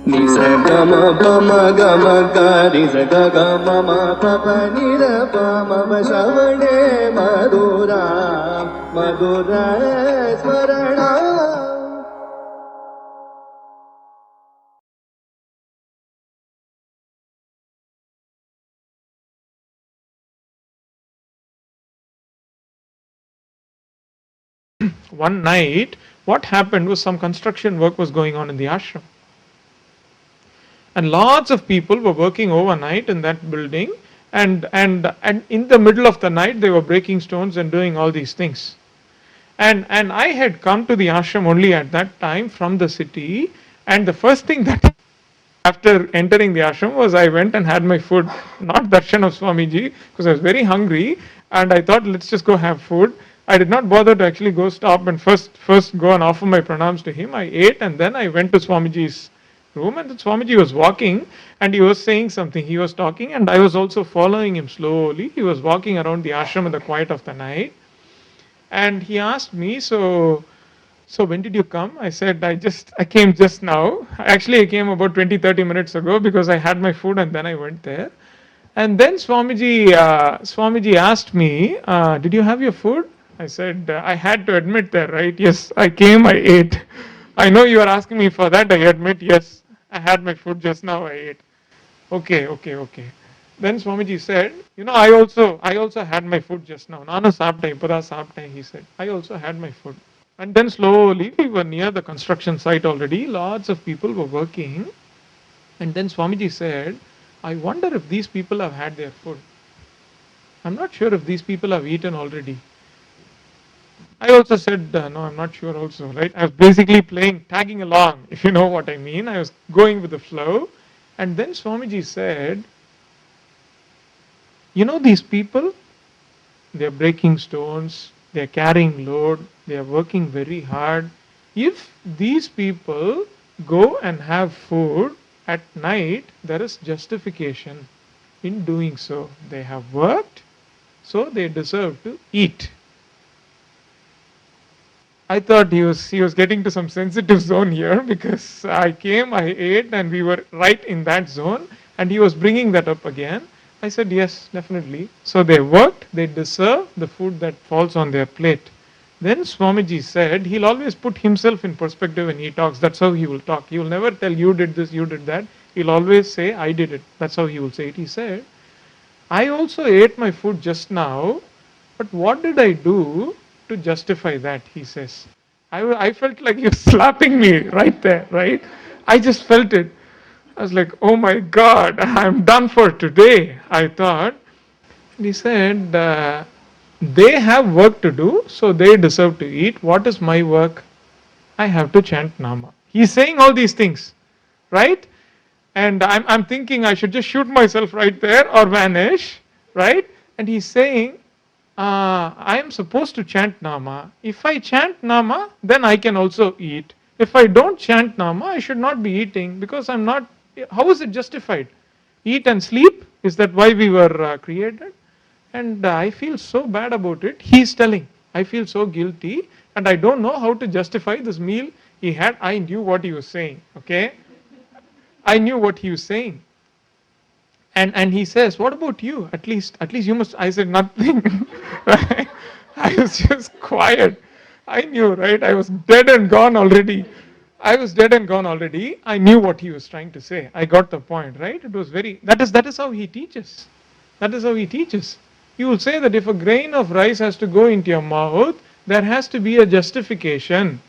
Nisagama pama gama gari sagama ma papa nira pama vasavane madhura Madhurasmaranam. One night, what happened was some construction work was going on in the ashram. And lots of people were working overnight in that building, and in the middle of the night they were breaking stones and doing all these things. And I had come to the ashram only at that time from the city, and the first thing that after entering the ashram was I went and had my food, not darshan of Swamiji, because I was very hungry, and I thought let's just go have food. I did not bother to actually go stop and first go and offer my pranams to him. I ate and then I went to Swamiji's room, and the Swamiji was walking and he was saying something. He was talking and I was also following him slowly. He was walking around the ashram in the quiet of the night, and he asked me, so when did you come? I said, I came just now. Actually, I came about 20-30 minutes ago because I had my food and then I went there. And then Swamiji asked me, did you have your food? I said, I had to admit that, right? Yes, I came, I ate. I know you are asking me for that. I admit, yes, I had my food just now, I ate. Okay. Then Swamiji said, I also had my food just now. Nanu saaptai, ipada saaptai, he said. I also had my food. And then slowly we were near the construction site already. Lots of people were working. And then Swamiji said, I wonder if these people have had their food. I'm not sure if these people have eaten already. I also said, no, I'm not sure also, right? I was basically tagging along, if you know what I mean. I was going with the flow. And then Swamiji said, these people, they're breaking stones, they're carrying load, they're working very hard. If these people go and have food at night, there is justification in doing so. They have worked, so they deserve to eat. I thought he was getting to some sensitive zone here, because I came, I ate, and we were right in that zone, and he was bringing that up again. I said, yes, definitely. So they worked, they deserve the food that falls on their plate. Then Swamiji said he'll always put himself in perspective when he talks. That's how he will talk. He will never tell you did this, you did that. He'll always say, I did it. That's how he will say it. He said, I also ate my food just now, but what did I do to justify that? He says. I felt like you're slapping me right there, right? I just felt it. I was like, oh my God, I'm done for today, I thought. And he said, they have work to do, so they deserve to eat. What is my work? I have to chant Nama. He's saying all these things, right? And I'm thinking I should just shoot myself right there or vanish, right? And he's saying, I am supposed to chant Nama. If I chant Nama, then I can also eat. If I don't chant Nama, I should not be eating, because I'm not. How is it justified? Eat and sleep? Is that why we were created? And I feel so bad about it. He's telling, I feel so guilty, and I don't know how to justify this meal he had. I knew what he was saying, okay? I knew what he was saying. And he says, what about you? At least you must. I said nothing. Right? I was just quiet. I knew, right? I was dead and gone already. I knew what he was trying to say. I got the point, right? It was that is how he teaches. That is how he teaches. He will say that if a grain of rice has to go into your mouth, there has to be a justification.